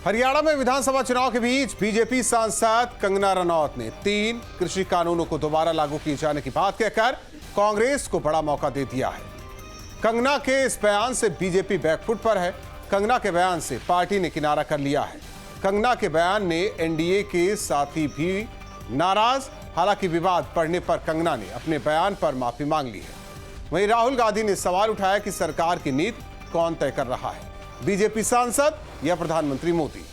हरियाणा में विधानसभा चुनाव के बीच बीजेपी सांसद कंगना रनौत ने 3 कृषि कानूनों को दोबारा लागू किए जाने की बात कहकर कांग्रेस को बड़ा मौका दे दिया है। कंगना के इस बयान से बीजेपी बैकफुट पर है। कंगना के बयान से पार्टी ने किनारा कर लिया है। कंगना के बयान ने एनडीए के साथी भी नाराज। हालांकि विवाद बढ़ने पर कंगना ने अपने बयान पर माफी मांग ली है। वहीं राहुल गांधी ने सवाल उठाया कि सरकार की नीति कौन तय कर रहा है, बीजेपी सांसद या प्रधानमंत्री मोदी।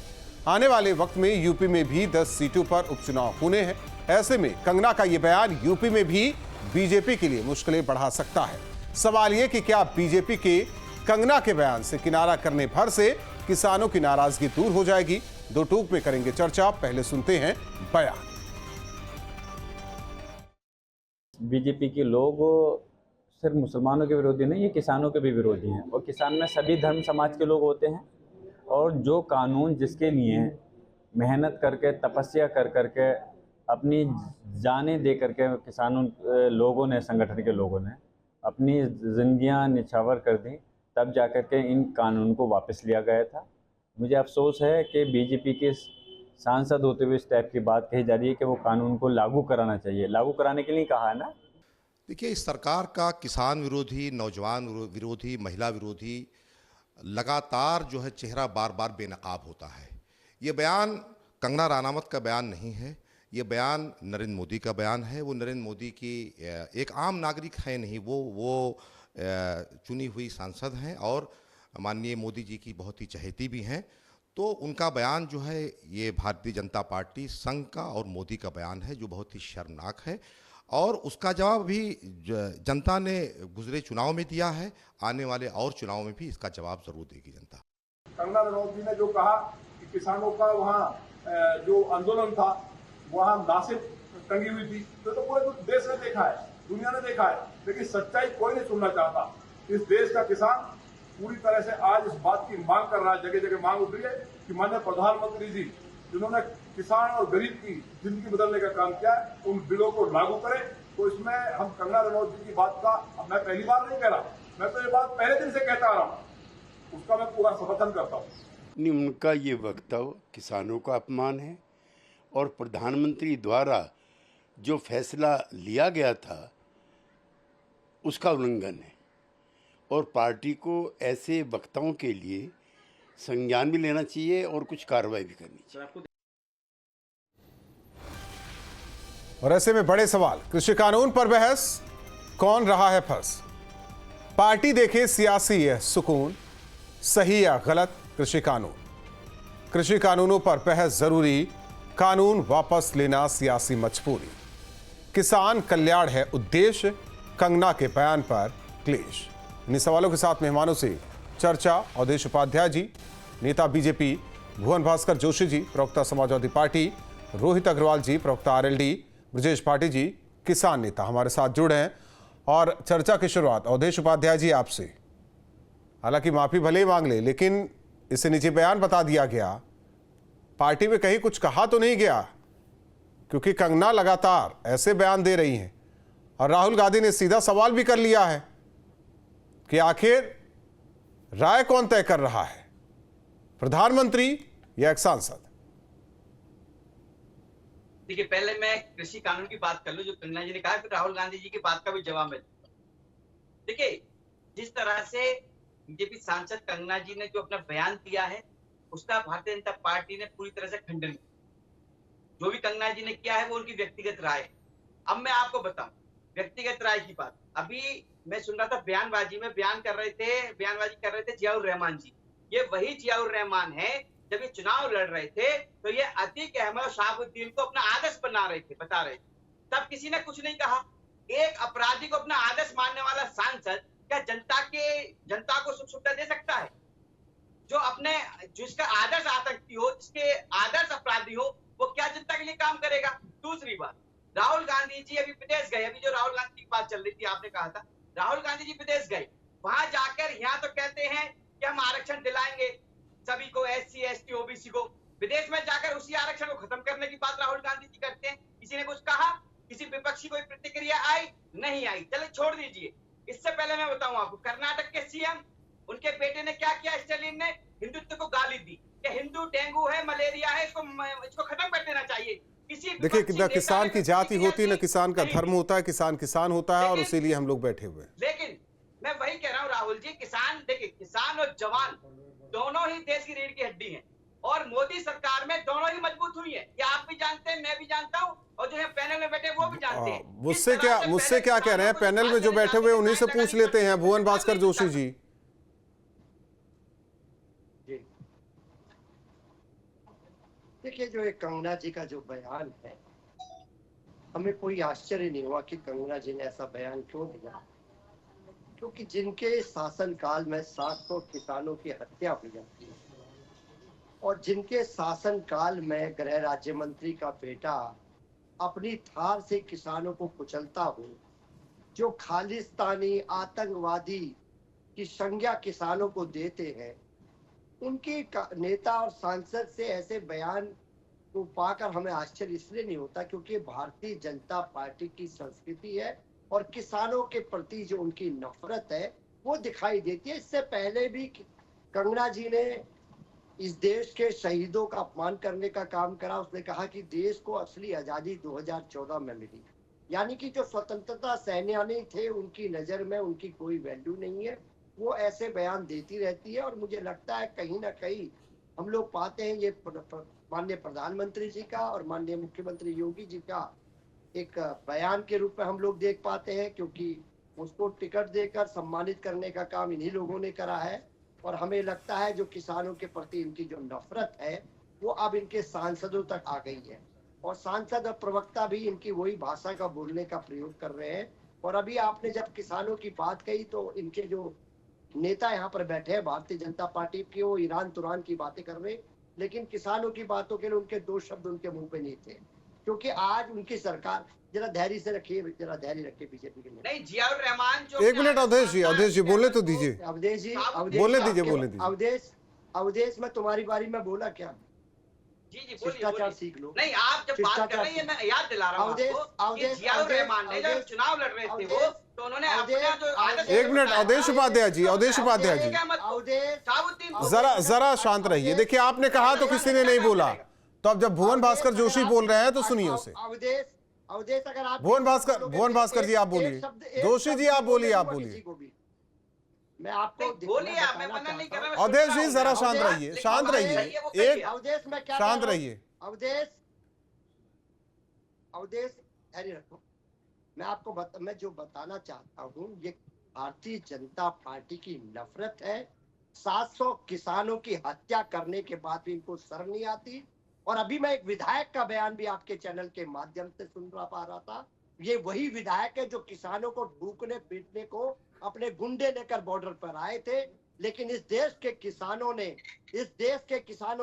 आने वाले वक्त में यूपी में भी 10 सीटों पर उपचुनाव होने हैं। ऐसे में कंगना का यह बयान यूपी में भी बीजेपी के लिए मुश्किलें बढ़ा सकता है। सवाल यह कि क्या बीजेपी के कंगना के बयान से किनारा करने भर से किसानों की नाराजगी दूर हो जाएगी? दो टूक में करेंगे चर्चा। पहले सुनते हैं बयान। बीजेपी के लोग सिर्फ मुसलमानों के विरोधी नहीं, ये किसानों के भी विरोधी हैं। और किसान में सभी धर्म समाज के लोग होते हैं। और जो कानून जिसके लिए मेहनत करके तपस्या कर करके अपनी जानें दे करके किसानों लोगों ने, संगठन के लोगों ने अपनी जिंदगियां निछावर कर दी, तब जाकर के इन कानून को वापस लिया गया था। मुझे अफसोस है कि बीजेपी के सांसद होते हुए इस टाइप की बात कही जा रही है कि वो कानून को लागू कराना चाहिए। लागू कराने के लिए कहा है ना। देखिए, इस सरकार का किसान विरोधी, नौजवान विरोधी, महिला विरोधी लगातार जो है चेहरा बार बार बेनकाब होता है। ये बयान कंगना रनौत का बयान नहीं है, ये बयान नरेंद्र मोदी का बयान है। वो नरेंद्र मोदी की एक आम नागरिक है नहीं, वो चुनी हुई सांसद हैं और माननीय मोदी जी की बहुत ही चहेती भी हैं। तो उनका बयान जो है ये भारतीय जनता पार्टी संघ का और मोदी का बयान है, जो बहुत ही शर्मनाक है। और उसका जवाब भी जनता ने गुजरे चुनाव में दिया है। आने वाले और चुनाव में भी इसका जवाब जरूर देगी जनता। कंगना रनौत जी ने जो कहा कि किसानों का वहाँ जो आंदोलन था वहाँ नासिक टंगी हुई थी, तो पूरे देश ने देखा है, दुनिया ने देखा है, लेकिन सच्चाई कोई नहीं सुनना चाहता। इस देश का किसान पूरी तरह से आज इस बात की मांग कर रहा है, जगह जगह मांग उठ रही है कि माननीय प्रधानमंत्री जी जिन्होंने किसान और गरीब की जिंदगी बदलने का काम किया है, उन बिलों को लागू करें। तो इसमें हम कंगना रनौत जी की बात का, अब मैं पहली बार नहीं कह रहा, मैं तो ये बात पहले दिन से कहता आ रहा हूँ, उसका मैं पूरा समर्थन करता हूँ। नहीं, उनका ये वक्तव्य किसानों का अपमान है और प्रधानमंत्री द्वारा जो फैसला लिया गया था उसका उल्लंघन है। और पार्टी को ऐसे वक्ताओं के लिए संज्ञान भी लेना चाहिए और कुछ कार्रवाई भी करनी चाहिए। और ऐसे में बड़े सवाल, कृषि कानून पर बहस, कौन रहा है फंस? पार्टी देखे सियासी सुकून, सही या गलत कृषि कानून? कृषि कानूनों पर बहस जरूरी, कानून वापस लेना सियासी मजबूरी। किसान कल्याण है उद्देश्य, कंगना के बयान पर क्लेश। इन सवालों के साथ मेहमानों से चर्चा। अवधेश उपाध्याय जी, नेता बीजेपी, भुवन भास्कर जोशी जी, प्रवक्ता समाजवादी पार्टी, रोहित अग्रवाल जी, प्रवक्ता आरएलडी, ब्रजेश पाटिल जी, किसान नेता हमारे साथ जुड़े हैं। और चर्चा की शुरुआत अवधेश उपाध्याय जी आपसे। हालांकि माफी भले ही मांग ले, लेकिन इससे नीचे बयान बता दिया गया, पार्टी में कहीं कुछ कहा तो नहीं गया? क्योंकि कंगना लगातार ऐसे बयान दे रही हैं और राहुल गांधी ने सीधा सवाल भी कर लिया है कि आखिर राय कौन तय कर रहा है, प्रधानमंत्री या एक सांसद? देखिए, पहले मैं कृषि कानून की बात कर लूं जो कंगना जी ने कहा, फिर राहुल गांधी जी की बात का भी जवाब मैं दूंगा। देखिए, जिस तरह से बीजेपी सांसद कंगना जी ने जो अपना बयान दिया है उसका भारतीय जनता पार्टी ने पूरी तरह से खंडन किया। जो भी कंगना जी ने किया है वो उनकी व्यक्तिगत राय है। अब मैं आपको बताऊं व्यक्तिगत राय की बात। अभी मैं सुन रहा था बयानबाजी कर रहे थे जियाउर रहमान जी। ये वही जियाउर रहमान है जब ये चुनाव लड़ रहे थे तो ये अतीक अहमद और शहाबुद्दीन को अपना आदर्श बता रहे थे। तब किसी ने कुछ नहीं कहा। एक अपराधी को अपना आदर्श मानने वाला सांसद क्या जनता को सुख सुविधा दे सकता है? जिसका आदर्श आतंकी हो, जिसके आदर्श अपराधी हो, वो क्या जनता के लिए काम करेगा? दूसरी बात, राहुल गांधी जी अभी विदेश गए। अभी जो राहुल गांधी की बात चल रही थी, आपने कहा था राहुल गांधी जी विदेश गए, वहां जाकर यहाँ तो कहते हैं कि हम आरक्षण दिलाएंगे सभी को, SC ST OBC को। विदेश में जाकर उसी आरक्षण को खत्म करने की बात राहुल गांधी जी करते हैं। किसी ने कुछ कहा? किसी विपक्षी कोई प्रतिक्रिया आई? नहीं आई। चले छोड़ दीजिए। इससे पहले मैं बताऊं आपको, कर्नाटक के CM उनके बेटे ने क्या किया? स्टालिन ने हिंदुत्व को गाली दी। कि हिंदू डेंगू है, मलेरिया है, इसको खत्म कर देना चाहिए। देखिए, न किसान की जाति होती, न किसान का धर्म होता है, किसान होता है, और इसीलिए हम लोग बैठे हुए हैं। लेकिन मैं वही कह रहा हूँ राहुल जी, देखिए किसान और जवान दोनों ही देश की रीढ़ की हड्डी हैं, और मोदी सरकार में दोनों ही मजबूत हुई है। ये आप भी जानते हैं, मैं भी जानता हूँ, और जो है पैनल में बैठे वो भी जानते हैं। मुझसे क्या कह रहे हैं? पैनल में जो बैठे हुए उन्हीं से पूछ लेते हैं। भुवन भास्कर जोशी जी। देखिए, जो एक कंगना जी का जो बयान है, हमें कोई आश्चर्य नहीं हुआ कि कंगना जी ने ऐसा बयान क्यों दिया, क्योंकि जिनके शासनकाल में 700 किसानों की हत्या हुई जाती है, और जिनके शासनकाल में गृह राज्य मंत्री का बेटा अपनी थार से किसानों को कुचलता हो, जो खालिस्तानी आतंकवादी की संज्ञा किसानों को देते हैं, उनके नेता और सांसद से ऐसे बयान को पाकर हमें आश्चर्य इसलिए नहीं होता क्योंकि भारतीय जनता पार्टी की संस्कृति है, और किसानों के प्रति जो उनकी नफरत है वो दिखाई देती है। इससे पहले भी कंगना जी ने इस देश के शहीदों का अपमान करने का काम करा। उसने कहा कि देश को असली आजादी 2014 में मिली, यानी कि जो स्वतंत्रता सेनानी थे उनकी नजर में उनकी कोई वैल्यू नहीं है। वो ऐसे बयान देती रहती है, और मुझे लगता है कहीं ना कहीं हम लोग पाते हैं ये माननीय प्रधानमंत्री जी का और माननीय मुख्यमंत्री योगी जी का एक बयान के रूप में हम लोग देख पाते हैं, क्योंकि उसको टिकट देकर सम्मानित करने का काम इन्हीं लोगों ने करा है। और हमें लगता है जो किसानों के प्रति इनकी जो नफरत है वो अब इनके सांसदों तक आ गई है, और सांसद और प्रवक्ता भी इनकी वही भाषा का बोलने का प्रयोग कर रहे हैं। और अभी आपने जब किसानों की बात कही तो इनके जो नेता यहाँ पर बैठे हैं भारतीय जनता पार्टी के, वो ईरान तुरान की बातें कर रहे हैं, लेकिन किसानों की बातों के लिए उनके 2 शब्द उनके मुंह पे नहीं थे, क्योंकि आज उनकी सरकार, जरा धैर्य से रखिए, जरा धैर्य रखिए बीजेपी के लिए। नहीं, जियाउर रहमान जो 1 मिनट अवधेश जी बोलने तो दीजिए। अवधेश जी बोलने दीजिए। अवधेश मैं तुम्हारी बारी में बोला क्या? जी शिष्टाचार सीख लो। नहीं, आप जब बात कर रहे हैं मैं याद दिला रहा हूँ आपको कि जियाउर रहमान ने जब चुनाव लड़ रहे थे वो, तो उन्होंने अपना जो 1 मिनट अवधेश उपाध्याय जी, जरा शांत रहिए। देखिए, आपने कहा तो किसी ने नहीं बोला, तो अब जब भुवन भास्कर जोशी बोल रहे हैं तो सुनिए उसे। अवधेश अगर आप भुवन भास्कर जी आप बोलिए, जोशी जी आप बोलिए। मैं आपको बोलिए, मैं मना नहीं कर रहा। अवधेश जी जरा शांत रहिए, शांत रहिए। अवधेश धैर्य रखो। मैं जो बताना चाहता हूँ, ये भारतीय जनता पार्टी की नफरत है। 700 किसानों की हत्या करने के बाद भी इनको शर्म नहीं आती। और अभी मैं एक विधायक का बयान भी आपके चैनल के माध्यम से सुन पा रहा था। ये वही विधायक है जो किसानों को ढूंढने पीटने को अपने गुंडे लेकर बॉर्डर पर आए थे, लेकिन इस देश के किसानों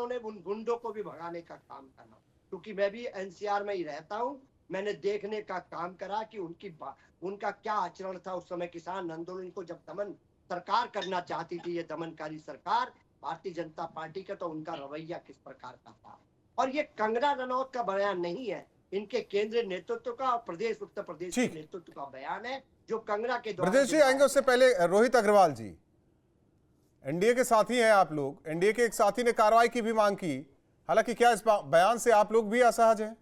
ने उन गुंडों को भी भगाने का काम करा। क्योंकि मैं भी एनसीआर में ही रहता हूँ, मैंने देखने का काम करा कि उनका क्या आचरण था उस समय किसान आंदोलन को जब दमन सरकार करना चाहती थी, ये दमनकारी सरकार भारतीय जनता पार्टी का, तो उनका रवैया किस प्रकार का था। और ये कंगना रनौत का बयान नहीं है, इनके केंद्रीय नेतृत्व का और उत्तर प्रदेश के नेतृत्व का बयान है, जो कंगना के द्वारा। ब्रजेश जी आएंगे, उससे पहले रोहित अग्रवाल जी, एनडीए के साथी हैं आप लोग। एनडीए के एक साथी ने कार्रवाई की भी मांग की, हालांकि क्या इस बयान से आप लोग भी असहज हैं?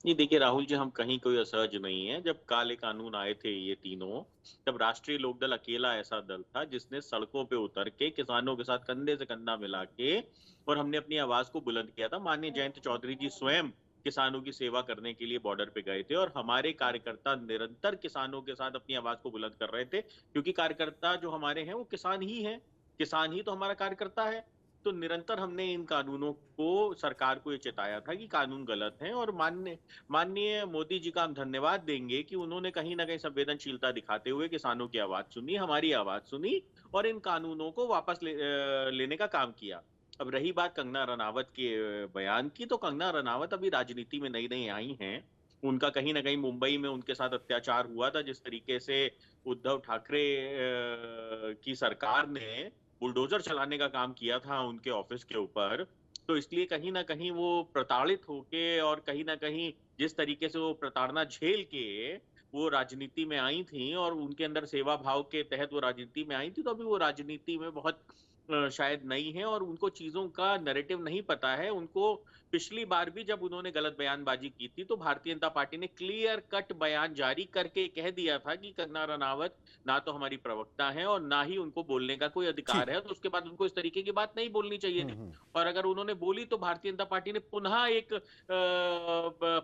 नहीं, देखिए राहुल जी, हम कहीं कोई असहज नहीं है। जब काले कानून आए थे ये तीनों, तब राष्ट्रीय लोकदल अकेला ऐसा दल था जिसने सड़कों पे उतर के किसानों के साथ कंधे से कंधा मिला के और हमने अपनी आवाज को बुलंद किया था। माननीय जयंत चौधरी जी स्वयं किसानों की सेवा करने के लिए बॉर्डर पे गए थे, और हमारे कार्यकर्ता निरंतर किसानों के साथ अपनी आवाज को बुलंद कर रहे थे, क्योंकि कार्यकर्ता जो हमारे हैं वो किसान ही हैं, किसान ही तो हमारा कार्यकर्ता है। तो निरंतर हमने इन कानूनों को, सरकार को ये चेताया था कि कानून गलत हैं, और माननीय मोदी जी का हम धन्यवाद देंगे कि उन्होंने कहीं ना कहीं संवेदनशीलता दिखाते हुए किसानों की आवाज सुनी, हमारी आवाज सुनी, और इन कानूनों को वापस लेने का काम किया। अब रही बात कंगना रनावत के बयान की, तो कंगना रनावत अभी राजनीति में नई आई हैं। उनका कहीं ना कहीं मुंबई में उनके साथ अत्याचार हुआ था, जिस तरीके से उद्धव ठाकरे की सरकार ने बुलडोजर चलाने का काम किया था उनके ऑफिस के ऊपर, तो इसलिए कहीं ना कहीं वो प्रताड़ित होके और कहीं ना कहीं जिस तरीके से वो प्रताड़ना झेल के वो राजनीति में आई थी और उनके अंदर सेवा भाव के तहत वो राजनीति में आई थी, तो अभी वो राजनीति में बहुत शायद नई हैं और उनको चीजों का नैरेटिव नहीं पता है। उनको पिछली बार भी जब उन्होंने गलत बयानबाजी की थी तो भारतीय जनता पार्टी ने क्लियर कट बयान जारी करके कह दिया था कि कंगना रनावत ना तो हमारी प्रवक्ता है और ना ही उनको बोलने का कोई अधिकार है, तो उसके बाद उनको इस तरीके की बात नहीं बोलनी चाहिए। और अगर उन्होंने बोली तो भारतीय जनता पार्टी ने पुनः एक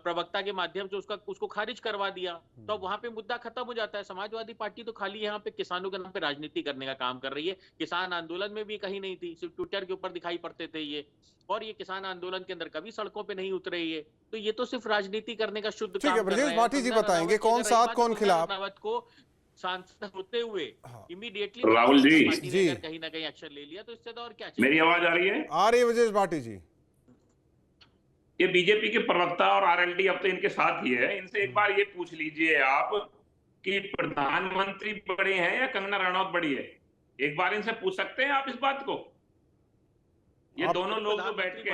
प्रवक्ता के माध्यम से उसको खारिज करवा दिया, तो वहां पे मुद्दा खत्म हो जाता है। समाजवादी पार्टी तो खाली यहाँ पे किसानों के नाम पे राजनीति करने का काम कर रही है। किसान आंदोलन में भी कहीं नहीं थी, सिर्फ ट्विटर के ऊपर दिखाई पड़ते थे ये, और ये किसान आंदोलन के अंदर कभी सड़कों पे नहीं उतरे ये, तो ये तो सिर्फ राजनीति करने का शुद्ध काम कर रहे हैं। ब्रजेश भाटी जी बताएंगे कौन साथ कौन खिलाफ को सांसद होते हुए इमीडिएटली राहुल जी कहीं ना कहीं एक्शन ले लिया, तो इससे तो और क्या चाहिए। मेरी आवाज आ रही है? आ रही है ब्रजेश भाटी जी। ये बीजेपी के प्रवक्ता और आरएलडी अब तो इनके साथ ही है, इनसे एक बार ये पूछ लीजिए आप कि प्रधानमंत्री बड़े हैं या कंगना रनौत बड़ी है? एक बार इनसे पूछ सकते हैं आप इस बात को? ये दोनों लोग जो बैठ के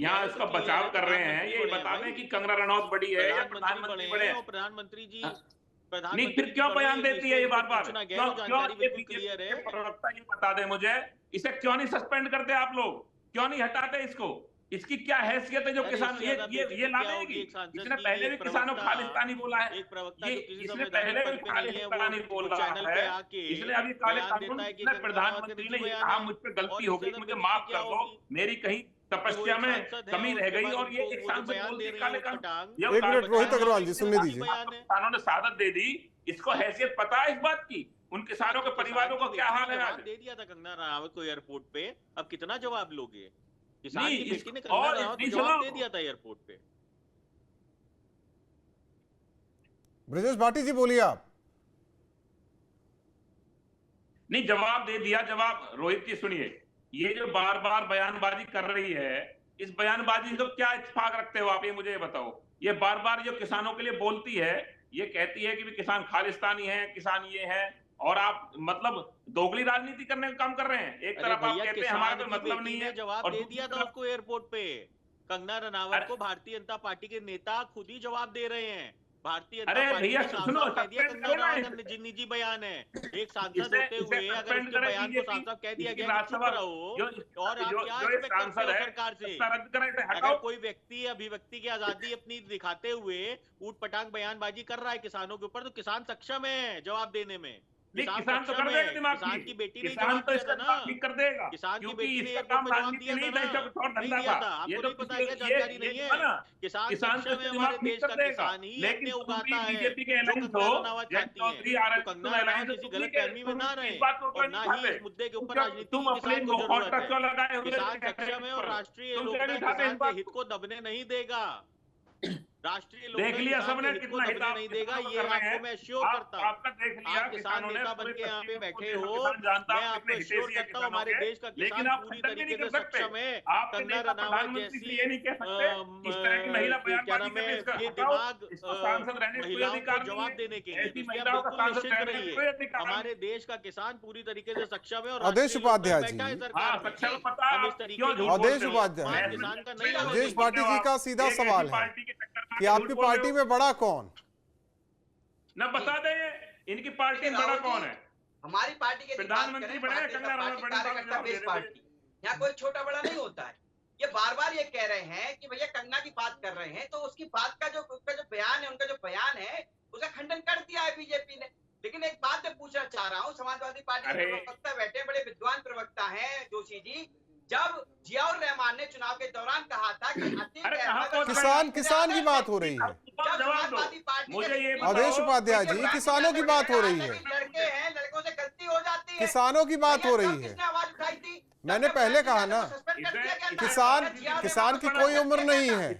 यहाँ इसका बचाव कर रहे हैं, ये बता दें कि कंगना रनौत बड़ी है या प्रधानमंत्री बड़े हैं? प्रधानमंत्री जी नहीं, फिर क्यों बयान देती है ये बार-बार? क्यों ये प्रवक्ता ये बता दे मुझे, इसे क्यों नहीं सस्पेंड करते आप लोग? क्यों नहीं हटाते इसको? इसकी क्या हैसियत है जो किसान ये ला देगी? इसने पहले भी किसानों को खालिस्तानी बोला है, इसने पहले भी खालिस्तानी बोल रहा है, इसलिए अभी काले कानून प्रधानमंत्री ने ये कहा मुझ पे गलती हो गई, मुझे माफ कर दो, मेरी कहीं तपस्या में कमी रह गई, और ये एक सांसद बोलती है काले कानून। एक मिनट रोहित अग्रवाल जी सुनने दीजिए। किसानों ने शहादत दे दी, इसको हैसियत पता है इस बात की? उन किसानों के परिवारों को क्या हाल है आज? दे दिया था कंगना रनावत को एयरपोर्ट पे, अब कितना जवाब लोगे? किसान नहीं, की बेटी ने और कंगना रनावत को जवाब दे दिया था एयरपोर्ट पे। ब्रजेश भाटी जी बोलिए आप। नहीं, जवाब दे दिया। जवाब रोहित जी सुनिए, ये जो बार बार बयानबाजी कर रही है, इस बयानबाजी से क्या इत्तेफाक रखते हो आप, ये मुझे बताओ। ये बार बार जो किसानों के लिए बोलती है, ये कहती है कि भी किसान खालिस्तानी है, किसान ये है, और आप मतलब दोगली राजनीति करने का काम कर रहे हैं। एक तरफ आप कहते हैं हमारा कोई मतलब नहीं है, जवाब दे दिया था उसको एयरपोर्ट पे। कंगना रनावत को भारतीय जनता पार्टी के नेता खुद ही जवाब दे रहे हैं। भारतीय जनता पार्टी भैया सुनो, निजी बयान है, एक सांसद होते हुए अगर उसके बयान को साफ साफ कह दिया गया कि चुप रहो, और आप क्या एक्सपेक्ट करते हो सरकार से? अगर कोई व्यक्ति अभिव्यक्ति की आजादी अपनी दिखाते हुए ऊट पटांग बयानबाजी कर रहा है किसानों के ऊपर, तो किसान सक्षम है जवाब देने में। किसान तो कर देगा दिमाग किसान की बेटी ने किसान तो इसका ठीक कर देगा, किसान की क्योंकि बेटी ने इसका काम राजनीति नहीं था, इसका कुछ और धंधा था। ये तो पता है, जानकारी नहीं है। किसान तो दिमाग ठीक कर देगा, लेकिन बीजेपी के अलायंस हो, चौधरी गलतफहमी में ना रहे, और ना ही इस मुद्दे के ऊपर राजनीति तुम अपने क्यों लगाए हुए? किसान सक्षम है और राष्ट्रीय लोकतंत्र किसान के हित को दबने नहीं देगा। राष्ट्रीय देख लिया सबने कितना हित नहीं देगा, ये आपको मैं श्योर करता हूँ। आपका देख लिया, किसान नेता बन के यहाँ पे बैठे हो, मैं आपको श्योर करता हूँ हमारे देश का किसान पूरी तरीके से सक्षम है। कंगना रनावत जैसी क्या नाम है, ये दिमाग महिलाओं को जवाब देने के लिए, इसलिए आप बिल्कुल निश्चित रहिए, हमारे देश का किसान पूरी तरीके से सक्षम है। और अवधेश उपाध्याय जी, हम इस तरीके अवधेश उपाध्याय, किसान का नहीं, ब्रजेश भाटी जी का सीधा सवाल है कि आपकी पार्टी में बड़ा कौन? न बता दे इनकी पार्टी में बड़ा कौन है? हमारी पार्टी के प्रधानमंत्री बड़े हैं, कंगना रनावत पार्टी, यहाँ कोई छोटा बड़ा नहीं होता है। ये बार बार ये कह रहे हैं कि भैया कंगना की बात कर रहे हैं, तो उसकी बात का उसका जो बयान है, उनका जो बयान है, उसका खंडन कर दिया है बीजेपी ने। लेकिन एक बात मैं पूछना चाह रहा हूँ, समाजवादी पार्टी के प्रवक्ता बैठे, बड़े विद्वान प्रवक्ता हैं जोशी जी, जब जियाउर रहमान ने चुनाव के दौरान कहा था कि किसान की बात हो रही है, मुझे ये अवधेश उपाध्याय जी, किसानों की बात हो रही है, लड़के हैं, लड़कों से गलती हो जाती है, किसानों की बात हो रही है। आवाज उठाई थी, मैंने पहले कहा ना, किसान की कोई उम्र नहीं है,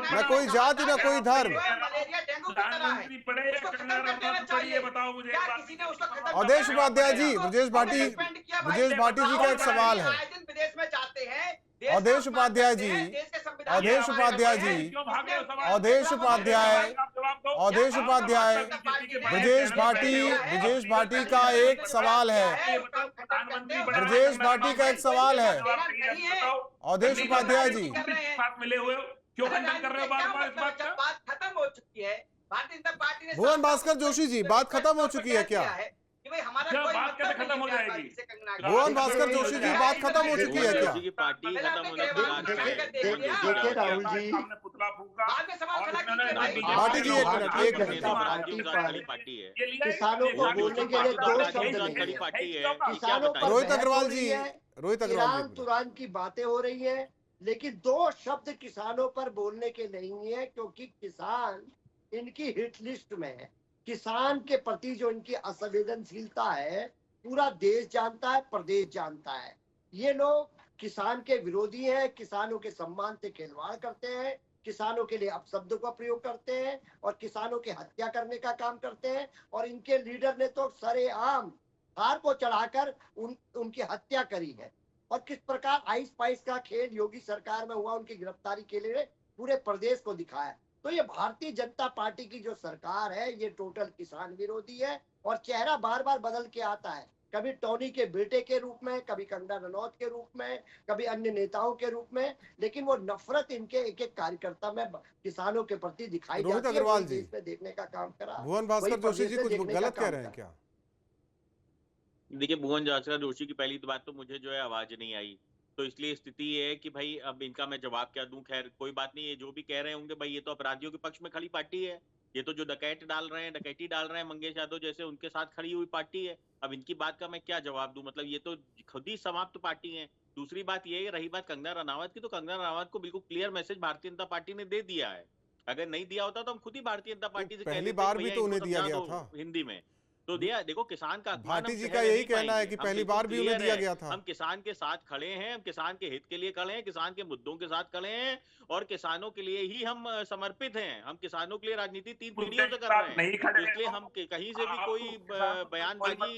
न कोई जाति न कोई धर्म। अवधेश उपाध्याय जी, ब्रजेश भाटी जी का एक सवाल है। अवधेश उपाध्याय जी, अवधेश उपाध्याय जी, अवधेश उपाध्याय, अवधेश उपाध्याय, ब्रजेश भाटी का एक सवाल है, ब्रजेश भाटी का एक सवाल है। अवधेश उपाध्याय जी, मिले हुए क्यों खंडन कर रहे हो बार-बार इस बात का? बात खत्म हो चुकी है, भारतीय जनता पार्टी ने भुवन भास्कर जोशी जी, बात खत्म हो चुकी है क्या? कि भाई हमारा क्या कोई बात मतलब कैसे खत्म हो नहीं है जाएगी? से कंगना की। भुवन भास्कर जोशी जी, बात खत्म हो चुकी है क्या? की पार्टी पहले खत्म आपने होना ग्रेवाल शुरू में कर देख लिया। देखिए राहुल जी, सामने पुतला फूका बाद में सवाल और खड़ा इन्होंने कीजिए भाई। भाटी जी, एक मिनट, एक मिनट। पार्टी पर पार्टी है ये लिया किसानों को बोलने के लिए दो शब्द नहीं खड़ी है। पार्टी है किसानों पर रोहित बहस हो अग्रवाल रही जी, है, रोहित अग्रवाल ईरान जी, तुरान की बातें हो रही है, लेकिन दो शब्द किसानों पर बोलने के नहीं है, क्योंकि किसान इनकी हिट लिस्ट में है। किसान के प्रति जो इनकी असंवेदनशीलता है पूरा देश जानता है, प्रदेश जानता है। ये लोग किसान के विरोधी हैं, किसानों के सम्मान से खिलवाड़ करते हैं, किसानों के लिए अपशब्दों का प्रयोग करते हैं और किसानों की हत्या करने का काम करते हैं। और इनके लीडर ने तो सरेआम हार को चढ़ाकर उनकी हत्या करी है। और किस प्रकार आइस पाइस का खेल योगी सरकार में हुआ उनकी गिरफ्तारी के लिए पूरे प्रदेश को दिखाया। तो ये भारतीय जनता पार्टी की जो सरकार है ये टोटल किसान विरोधी है और चेहरा बार बार बदल के आता है, कभी टोनी के बेटे के रूप में, कभी कंगना रनौत के रूप में, कभी अन्य नेताओं के रूप में, लेकिन वो नफरत इनके एक एक कार्यकर्ता में किसानों के प्रति दिखाई रोहित जाती है। अग्रवाल वही जी, देश में देखने का काम करा, भुवन वही भास्कर जोशी प्रदेश जी में कुछ देखने का गलत कह काम रहे हैं करा। क्या? देखिए भुवन भास्कर जोशी की पहली बात तो मुझे जो है आवाज नहीं आई, तो इसलिए स्थिति ये है कि भाई अब इनका मैं जवाब क्या दूं। खैर कोई बात नहीं है, जो भी कह रहे होंगे भाई ये तो अपराधियों के पक्ष में खड़ी पार्टी है, ये तो जो डकैत डाल रहे हैं, डकैती डाल रहे हैं मंगेश यादव जैसे, उनके साथ खड़ी हुई पार्टी है। अब इनकी बात का मैं क्या जवाब दूं, मतलब ये तो खुद ही समाप्त पार्टी है। दूसरी बात ये रही बात कंगना रनावत की, तो कंगना रनावत को बिल्कुल clear message Bharatiya Janata party ने दे दिया है। अगर नहीं दिया होता तो हम खुद ही भारतीय जनता पार्टी से पहली बार भी तो उन्हें दिया गया था हिंदी में, तो दिया। देखो किसान का अपमान भाटी हम जी सहन का यही नहीं कहना है पाएंगे। कि हम पहली बिल्कुल बार भी उन्हें क्लियर दिया है। गया था। हम किसान के साथ खड़े हैं, हम किसान के हित के लिए खड़े हैं, किसान के मुद्दों के साथ खड़े हैं और किसानों के लिए ही हम समर्पित हैं। हम किसानों के लिए राजनीति 3 पीढ़ियों से कर रहे हैं, तो इसलिए हम कहीं से भी कोई बयानबाजी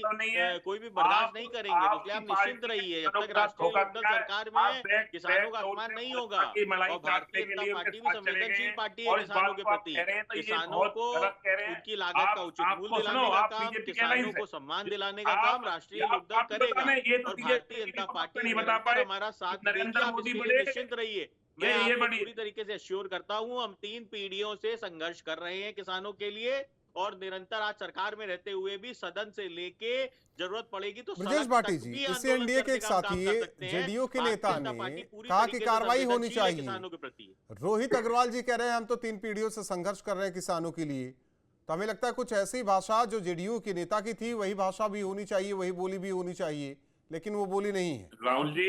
कोई भी बर्दाश्त नहीं करेंगे। तो इसलिए आप निश्चिंत रहिए, जब तक राष्ट्रीय लोकदल सरकार में किसानों का अपमान नहीं होगा और भारतीय जनता पार्टी भी संवेदनशील पार्टी है किसानों के प्रति, किसानों को उनकी लागत का उचित मूल्य दिलाने का काम, किसानों को सम्मान दिलाने का काम राष्ट्रीय लोकदल करेगा और भारतीय जनता पार्टी निरंतर हमारा साथ देगी। आप इसके लिए निश्चिंत रहिए। मैं आपको पूरी तरीके से अश्योर करता हूं, हम 3 पीढ़ियों से संघर्ष कर रहे हैं किसानों के लिए और निरंतर आज सरकार में रहते हुए भी सदन से लेके जरूरत पड़ेगी तो ब्रजेश भाटी जी, इसी एनडीए के एक साथी जेडीयू के नेता ने कहा कि कार्रवाई होनी चाहिए। किसानों के प्रति रोहित अग्रवाल जी कह रहे हैं हम तो 3 पीढ़ियों से संघर्ष कर रहे हैं किसानों के लिए। तो हमें लगता है कुछ ऐसी भाषा जो जेडीयू के नेता की थी वही भाषा भी होनी चाहिए, वही बोली भी होनी चाहिए, लेकिन वो बोली नहीं है। राहुल जी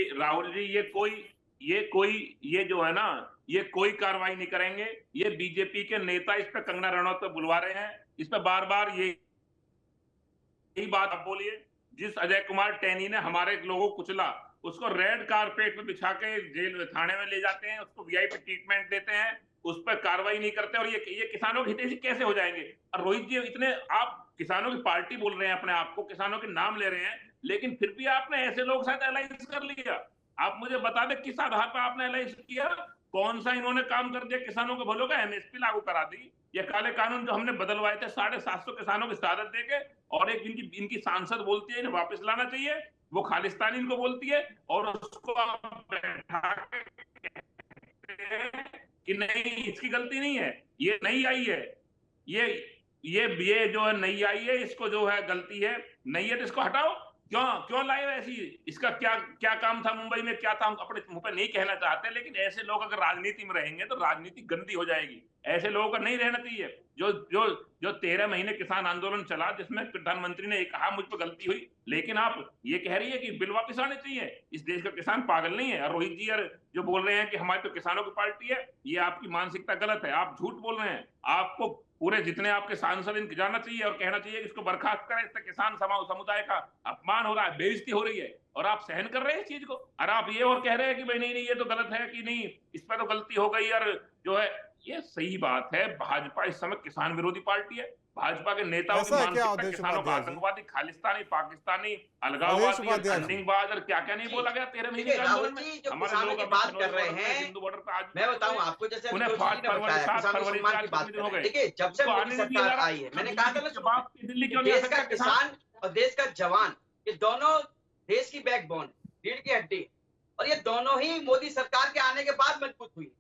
ये जो है ना, ये कोई कार्रवाई नहीं करेंगे। ये बीजेपी के नेता इस पे कंगना रनौत पे बुलवा रहे हैं, इस पे बार बार यही बात आप बोलिए। जिस अजय कुमार टैनी ने हमारे लोगों को कुचला, उसको रेड कारपेट पे बिछा के जेल थाने में ले जाते हैं, उसको वीआईपी ट्रीटमेंट देते हैं, उस पर कार्रवाई नहीं करते और ये किसानों के हितैषी कैसे हो जाएंगे? और रोहित जी इतने आप किसानों की पार्टी बोल रहे हैं, अपने आप को किसानों के नाम ले रहे हैं, लेकिन फिर भी आपने ऐसे लोग साथ अलायंस कर लिया। आप मुझे बता दें किस आधार पर आपने अलायंस किया? कौन सा इन्होंने काम कर दिया किसानों के भलों का? एमएसपी लागू करा दी, ये काले कानून जो हमने बदलवाए थे 750 किसानों की शहादत देके, और एक इनकी सांसद बोलती है इन्हें वापस लाना चाहिए, वो खालिस्तानी इनको बोलती है और उसको बैठा कि नहीं इसकी गलती नहीं है, ये नहीं आई है, ये जो है नहीं आई है, इसको जो है गलती है नहीं है तो इसको हटाओ। क्यों लाए ऐसी? इसका क्या काम था मुंबई में, क्या था हम अपने मुंह पे नहीं कहना चाहते, लेकिन ऐसे लोग अगर राजनीति में रहेंगे तो राजनीति गंदी हो जाएगी। ऐसे लोगों का नहीं रहना चाहिए। जो 13 महीने किसान आंदोलन चला, जिसमें प्रधानमंत्री ने कहा मुझ पर गलती हुई, लेकिन आप ये कह रही है कि बिल वापस आने चाहिए। इस देश का किसान पागल नहीं है। और रोहित जी जो बोल रहे हैं कि हमारी तो किसानों की पार्टी है, ये आपकी मानसिकता गलत है, आप झूठ बोल रहे हैं। आपको पूरे जितने आपके सांसद इनको जाना चाहिए और कहना चाहिए कि इसको बर्खास्त करें, इससे किसान समुदाय का अपमान हो रहा है, बेइज्जती हो रही है और आप सहन कर रहे हैं इस चीज को। और आप ये और कह रहे हैं कि भाई नहीं ये तो गलत है, कि नहीं इस पर तो गलती हो गई। और जो है ये सही बात है, भाजपा इस समय किसान विरोधी पार्टी है। भाजपा के नेताओं की मानसिकता किसानों का आतंकवादी, खालिस्तानी, पाकिस्तानी, अलगाववादी, अंडिंगबाज और क्या नहीं बोला गया 13 महीने के आंदोलन में। हमारे लोग बात कर रहे हैं, हिंदू बॉर्डर पर आज मैं बताऊं आपको, जैसे 7 फरवरी हो गए। देखिए जब से मोदी सरकार आई है, मैंने कहा था दिल्ली क्यों देश का किसान और देश का जवान, ये दोनों देश की बैकबोन, रीढ़ की हड्डी, और ये दोनों ही मोदी सरकार के आने के बाद मजबूत हुई।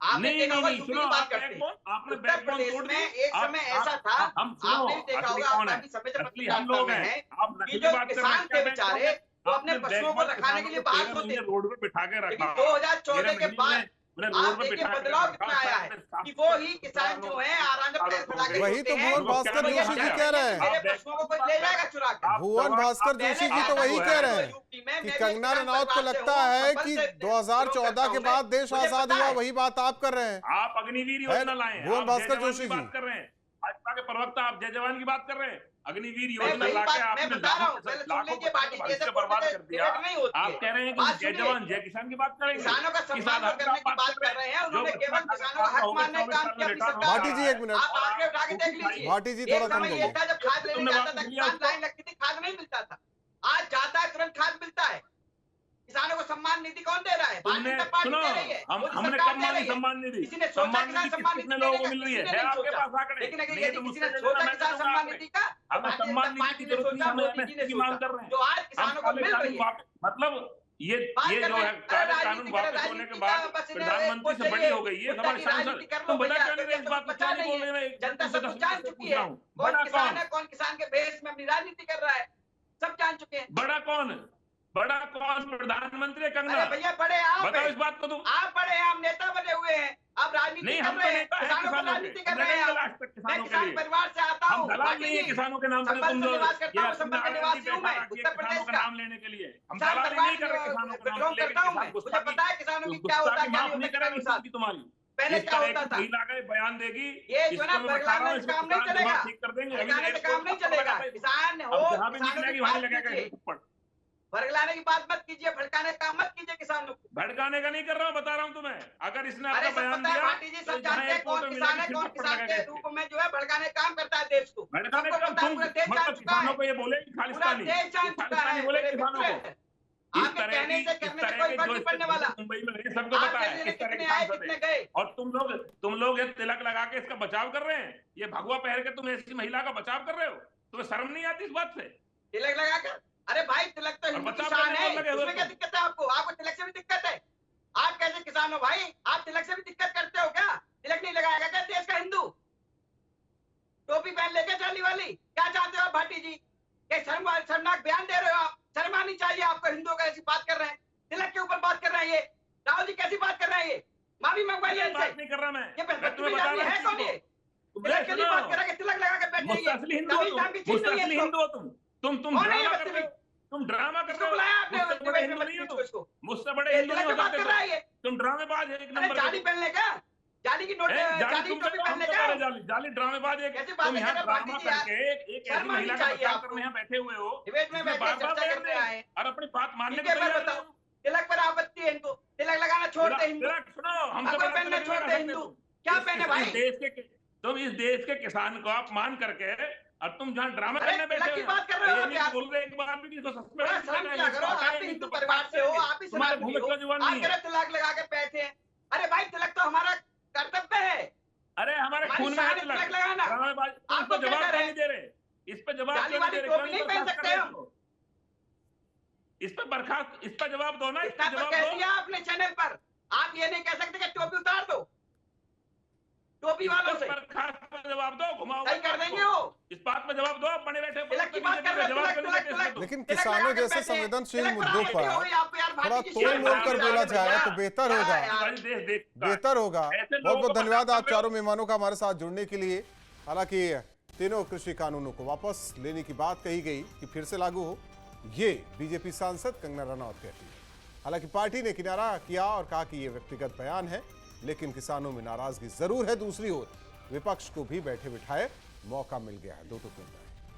आपने नहीं देखा होगा नहीं यूपी सुनो, की बात आप करते हैं। बैकबोन, आपने उत्तर बैकबोन प्रदेश तोड़ में दी। एक समय ऐसा था, हम सुनो, आपने भी देखा असली होगा, कौन है? काफी समय से असली हम पत्रकारिता लोग में हैं। है आप कि नकली जो बात कर रहे हैं, किसान क्या थे बैकबोन बेचारे है? वो अपने आपने पशुओं को बैकबोन रखाने के लिए किसानों बाहर को सोते 13 थे। महीने रोड पे बिठा के रखा। लेकिन 2014 के बाद उन्हें आप रोड पे देखिए बिठा के बदलाव रखा। कितना आया है कि वो ही किसान जो है आराम से पैर फैला के वही सोते तो हैं। भुवन भास्कर जोशी जी कह रहे हैं। मेरे पशुओं को कोई ले जाएगा चुरा के। भुवन भास्कर जोशी जी तो वही कह रहे हैं यूपी में कि मैं भी कंगना किसान रनौत को परिवार से लगता हूं, है संभल कि से 2014 के बाद देश मुझे आजाद पता हुआ, है। वही बात आप कर रहे हैं। आप अग्निवीर योजना लाए। भुवन आप भास्कर जय जवान जोशी की जी। बात कर रहे हैं। भाजपा के प्रवक्ता आप जय जवान की बात कर रहे हैं। अग्निवीर मैं योजना वही लाके बात मैं आपने बता रहा हूँ, पहले सुन लाखों लीजिए बाटी भविष्य जैसे बर्बाद कर दिया। डिबेट नहीं होती आप है। कह रहे हैं कि बात जय सुनिए। जवान जय किसान की बात करेंगे। किसानों का सम्मान करने की बात कर रहे हैं, उन्होंने केवल किसानों का हक मानने का काम किया अपनी सरकार भाटी जी में। एक मिनट, आप आगे उठा के देख लीजिए। भाटी जी थोड़ा एक कम समय ये बोलिए। था जब खाद लेने तुमने जाता वापस था लिया किसान लाइन लगती थी, खाद नहीं मिलता था। आज जाता है तुरंत खाद मिलता है। किसानों को सम्मान निधि कौन दे रहा है? भारतीय जनता पार्टी सुनो, दे रही है। मोदी हमने सरकार कब दे मांगी रही है। सम्मान निधि? किसी ने सोचा सम्मान किसान निधि सम्मान कितने निधि लोगों देने को का? मिल रही है? किसी ने नहीं आपके सोचा। पास आंकड़े? लेकिन अगर नहीं यदि तो किसी मुझसे ने ले सोचा लेना, मैं किसान दूंगा सम्मान आपको। निधि का, तो हमें भारतीय सम्मान जनता निधि की पार्टी ने जरूरत सोचा, नहीं, मोदी हमें जी ने MSP की मांग सोचा। कर रहे हैं। जो आज किसानों को हम मिल काले रही है। कानून मतलब ये बात जो कर रहे है हैं। काले अरे कानून राजनीति वापस करें, होने के राजनीति बाद का बस इन्हें प्रधानमंत्री से वो बड़ी चाहिए। हो गई है कुत्ता हमारे की सांसद। राजनीति कर लो तुम बता भैया, क्यों नहीं रहे इस बात को? पता क्यों नहीं नहीं बोल रहे? है। जनता सब कुछ जान चुकी पूछ है। रहा हूँ। कौन बड़ा किसान कौन? है, कौन किसान के भेष में अपनी राजनीति कर रहा है, सब जान चुके हैं। बड़ा कौन? बड़ा कौन? प्रधानमंत्री है कंगना? अरे भैया बड़े आप बताओ हैं। इस बात को तुम। आप बड़े हैं, आप नेता बने हुए हैं, आप राजनीति नहीं, कर हम तो रहे हैं, नेता हैं किसानों को किसानों राजनीति के। कर रहे हैं लड़ेंगे आप। लास्ट तक मैं किसानों के किसान लिए। परिवार से आता हम हूँ। दलाल भाटी नहीं है जी, किसानों के नाम पे। संभल तुम से जो निवास करता ये हूँ, संभल के अपना निवासी हूँ मैं, आरएनडी उत्तर किसानों प्रदेश का का। नाम लेने के लिए हम किसान दलाली परिवार नहीं कर रहे किसानों के नाम बिलोंग लेकिन करता हूँ किसान मैं, मुझे पता है किसानों की क्या होता है, क्या नहीं होता नहीं किसानों के करेंगे साथ। तुम्हारी। पहले इस क्या तरह होता की था? महिला का बयान देगी, ये जो है ना इसको मैं बता रहा हूँ, बरगलाने से इसको काम नहीं किसान चलेगा, दिमाग ठीक कर देंगे। अभी बरगलाने से काम नहीं चलेगा। किसान हो, अब जहाँ भी किसानों निकलेगी की वहीं बात लगेगा कीजिए। थप्पड़। बरगलाने की बात मत कीजिए, भड़काने का काम मत कीजिए किसानों को। भड़काने का नहीं कर रहा हूँ, बता रहा हूँ तुम्हें। अगर इसने अरे अपना सब बयान पता है दिया भाटी जी, तो सब जहाँ जानते हैं एक कौन फोटो किसान है, मिलेगी, कौन फिर किसान थप्पड़ के लगेगा रूप में जो है भड़काने का काम करता है देश को। भड़काने सबको का पता है, तुम पूरा देश जान मतलब चुका है। किसानों को ये बोले पूरा खालिस्तानी, देश जान चुका खालिस्तानी है, बोले मेरे किसानों मित्र को। हैं। इस आपके तरह कहने की से इस करने से तरह कोई के फर्क जो नहीं पड़ने वाला। मुंबई में रहे सबको आप पता है कहने किस तरह के कितने आए, सांसद कितने हैं। गए। और तुम लोग ये तिलक लगा के इसका बचाव कर रहे हैं। ये भगवा पहन के तुम ऐसी महिला का बचाव कर रहे हो। तुम्हें शर्म नहीं आती इस बात से? तिलक लगाकर, अरे भाई तिलक तो हिंदू की बचाव शान करने है, को लगे हुए उसमें क्या तुम। दिक्कत है आपको? आपको तिलक से भी दिक्कत है? आप कैसे किसान हो भाई? आप तिलक से भी दिक्कत करते हो क्या? तिलक नहीं लगाएगा क्या देश का हिंदू? टोपी पहन लेके चाली वाली, क्या चाहते हो आप भाटी जी? ये शर्मनाक बयान दे रहे हो आप। शर्म आनी चाहिए आपको, हिंदुओं का ऐसी बात कर रहे हैं, तिलक के ऊपर बात कर रहे हैं। ये राहुल जी कैसी बात कर रहे हैं? ये माफी मंगवाइए इनसे। बात नहीं कर रहा मैं। ये मैं तुम्हें बता रहा है कौन ये? तिलक के लिए बात कर रहे हैं, तिलक लगा के बैठे मुझसे असली हिंदू हो तुम। मुझसे असली हिंदू हो तुम कौन है ये ड्रामा कर रहे हो। बदतमीज? तुम ड्रामा कर किसको रहे हो। बुलाया आपने मुझसे बड़े हिंदू डिबेट नहीं में हो इसको? तुम। मुझसे बड़े ये हिंदू नहीं तिलक हो की बात सकते कर रहा है ये। तुम ड्रामेबाज है एक अरे नंबर जाली के। पहनने का, जाली की नोट, जाली तुम टोपी पहनने हमको का। कह रहे जाली जाली ड्रामेबाज है। कैसी बात तुम है यहाँ कर रहे हो ड्रामा भाटी जी यार? करके एक ऐसी शर्म आनी महिला का चाहिए बचाव आपको। करने यहाँ बैठे हुए हो। डिबेट में इसमें बैठ के बार-बार चर्चा बयान करने दे आए हैं। और अपनी बात मानने ठीक को है, मैं तैयार बताऊं, नहीं हो। तिलक पर आपत्ति है इनको, तिलक लगाना छोड़ दे हिंदू। तिलक सुनो, हमसे अगर बड़ा पहनना तिलक छोड़ लगा दे सकते हिंदू, तुम। क्या इस- पहने इस भाई? देश के तुम इस देश के किसान को अपमान करके और तुम जहाँ ड्रामा अरे करने बैठे तिलक की हो। बात कर रहे हो ये नहीं आप। बोल रहे एक बार भी इसको सस्पेंड थोड़ा शर्म किया करो, आप भी हिंदू परिवार से हो, आप भी तुम्हारे समाज मुंह में में हो, क्यों जुबान आप नहीं कह है? रहे तिलक लगा के बैठे हैं। अरे भाई तिलक तो हमारा कर्तव्य है। अरे हमारे हमारी खून में शान है है तिलक। तिलक लगाना। ड्रामेबाज तुम आपको इसको क्या जवाब डर क्यों है? नहीं दे रहे? इस पे जवाब जाली क्यों नहीं वाली दे रहे? टोपी क्यों नहीं पहन बर्खास्त सकते कर रहे हम। इसको? इस पे बर्खास्त, इस पे जवाब दो ना, इस इतना पे तो जवाब कह दो। दिया आपने चैनल पर। आप ये नहीं कह सकते कि टोपी उतार दो, टोपी वालों से बर्खास्त पे जवाब दो, घुमाओ सही कर देंगे वो। इस बात पे जवाब दो। बने बैठे तिलक की बात कर रहे हो, जवाब तिलक, क्यों नहीं तिलक, देते इसमें तिलक। तुम? लेकिन तिलक किसानों लगा के जैसे बैठे हैं। संवेदनशील तिलक मुद्दों पर पर आपत्ति हो आपको यार, थोड़ा भाटी जी, तोड़ शर्म मोड़ आनी कर चाहिए बोला जाए भैया। तो बेहतर होगा। यार, देश देखता है। बेहतर होगा। ऐसे लोगों बहुत बहुत को धन्यवाद बर्खास्त आप कर रहे हो। चारों मेहमानों का हमारे साथ जुड़ने के लिए। हालांकि तीनों कृषि कानूनों को वापस लेने की बात कही गई कि फिर से लागू हो, ये बीजेपी सांसद कंगना रनौत कहती है। हालांकि पार्टी ने किनारा किया और कहा कि ये व्यक्तिगत बयान है, लेकिन किसानों में नाराजगी जरूर है। दूसरी ओर विपक्ष को भी बैठे बिठाए मौका मिल गया है दो टुकड़ों में।